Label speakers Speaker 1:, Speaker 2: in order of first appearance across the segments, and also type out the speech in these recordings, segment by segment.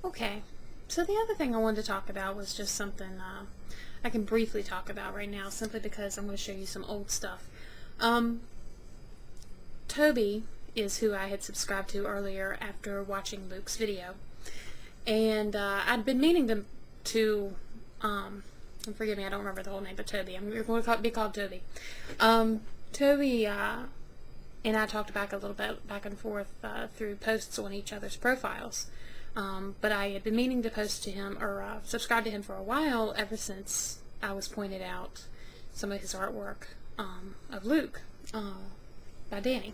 Speaker 1: Okay, so the other thing I wanted to talk about was just something I can briefly talk about right now, simply because I'm going to show you some old stuff. Toby is who I had subscribed to earlier after watching Luke's video, and I'd been meaning to and forgive me, I don't remember the whole name, but Toby. I'm going to be called Toby. Toby and I talked back a little bit, back and forth through posts on each other's profiles. But I had been meaning to post to him, or subscribe to him for a while, ever since I was pointed out some of his artwork of Luke by Danny.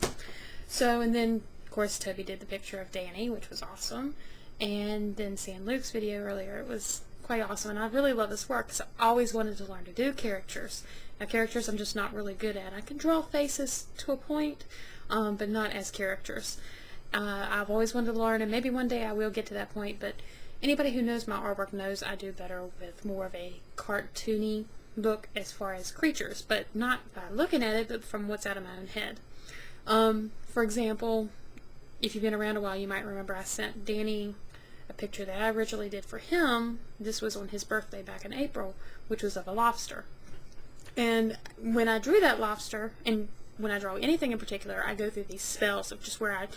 Speaker 1: So, and then, of course, Toby did the picture of Danny, which was awesome. And then seeing Luke's video earlier, it was quite awesome. And I really love his work, because I always wanted to learn to do characters. Now, characters I'm just not really good at. I can draw faces to a point, but not as characters. I've always wanted to learn, and maybe one day I will get to that point, but anybody who knows my artwork knows I do better with more of a cartoony look as far as creatures, but not by looking at it, but from what's out of my own head. For example, if you've been around a while, you might remember I sent Danny a picture that I originally did for him. This was on his birthday back in April, which was of a lobster. And when I drew that lobster, and when I draw anything in particular, I go through these spells of just where I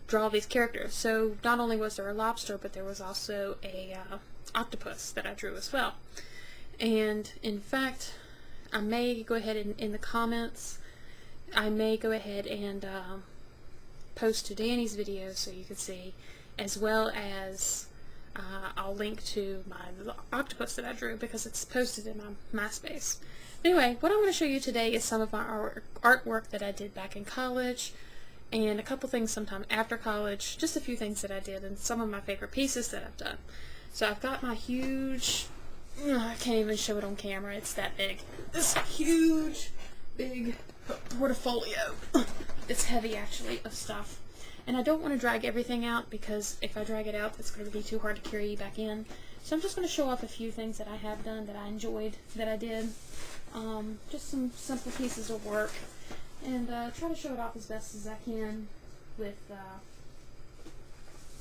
Speaker 1: draw these characters. So not only was there a lobster, but there was also a octopus that I drew as well. And in fact, I may go ahead and in the comments, I may go ahead and post to Danny's video so you can see, as well as I'll link to my octopus that I drew, because it's posted in my MySpace. Anyway, what I'm going to show you today is some of my artwork that I did back in college, and a couple things sometime after college, just a few things that I did, and some of my favorite pieces that I've done. So I've got my huge, I can't even show it on camera, it's that big. This huge, big portfolio. It's heavy, actually, of stuff. And I don't want to drag everything out, because if I drag it out, it's going to be too hard to carry back in. So I'm just going to show off a few things that I have done, that I enjoyed, that I did. Just some simple pieces of work. And try to show it off as best as I can with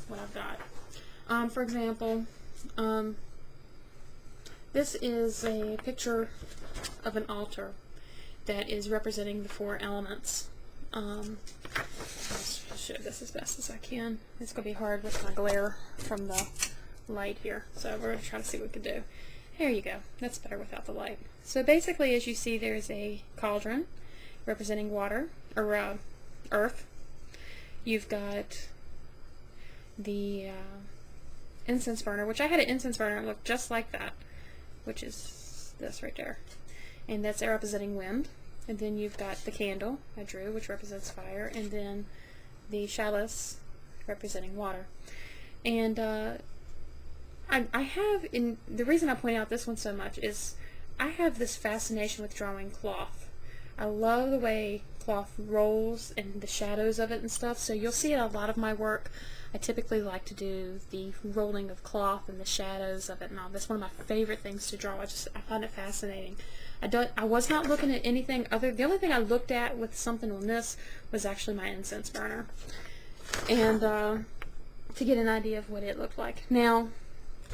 Speaker 1: what I've got. For example, this is a picture of an altar that is representing the 4 elements. I'll show this as best as I can. It's going to be hard with my glare from the light here, so we're going to try to see what we can do. There you go. That's better without the light. So basically, as you see, there's a cauldron representing water, or earth. You've got the incense burner, which I had an incense burner that looked just like that, which is this right there. And that's representing wind. And then you've got the candle I drew, which represents fire, and then the chalice representing water. And I have, in the reason I point out this one so much is I have this fascination with drawing cloth. I love the way cloth rolls and the shadows of it and stuff, so you'll see in a lot of my work I typically like to do the rolling of cloth and the shadows of it and all. That's one of my favorite things to draw. I find it fascinating. I was not looking at anything other. The only thing I looked at with something on this was actually my incense burner, and to get an idea of what it looked like. Now,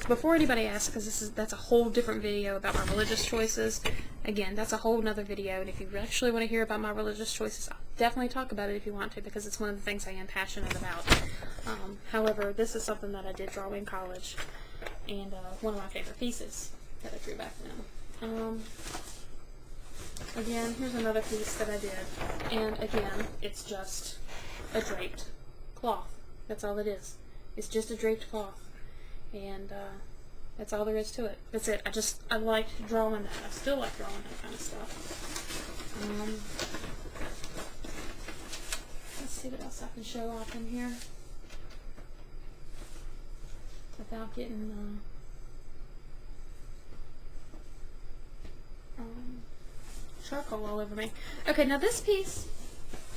Speaker 1: before anybody asks, because that's a whole different video about my religious choices. Again, that's a whole nother video, and if you actually want to hear about my religious choices, I'll definitely talk about it if you want to, because it's one of the things I am passionate about. However, this is something that I did draw in college, and one of my favorite pieces that I drew back then. Again, here's another piece that I did, and again, it's just a draped cloth. That's all it is. It's just a draped cloth. And that's all there is to it. That's it. I like drawing that. I still like drawing that kind of stuff. Let's see what else I can show off in here without getting charcoal all over me. Okay, now this piece,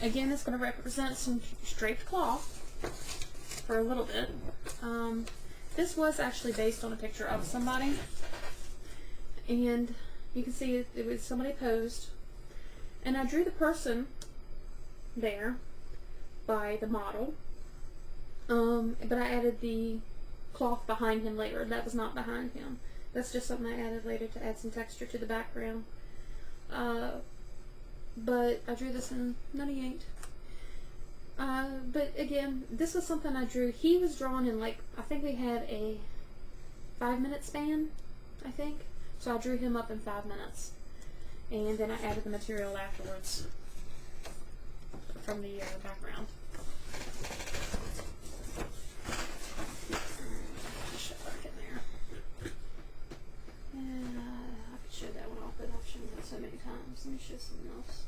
Speaker 1: again, is going to represent some draped cloth for a little bit. This was actually based on a picture of somebody, and you can see it was somebody posed, and I drew the person there by the model, but I added the cloth behind him later. That was not behind him. That's just something I added later to add some texture to the background. But I drew this in 98. But again, this was something I drew. He was drawn in, like, I think we had a 5-minute span, I think. So I drew him up in 5 minutes. And then I added the material afterwards from the background. Shut back in there. And I could show that one off, but I've shown that so many times. Let me show something else.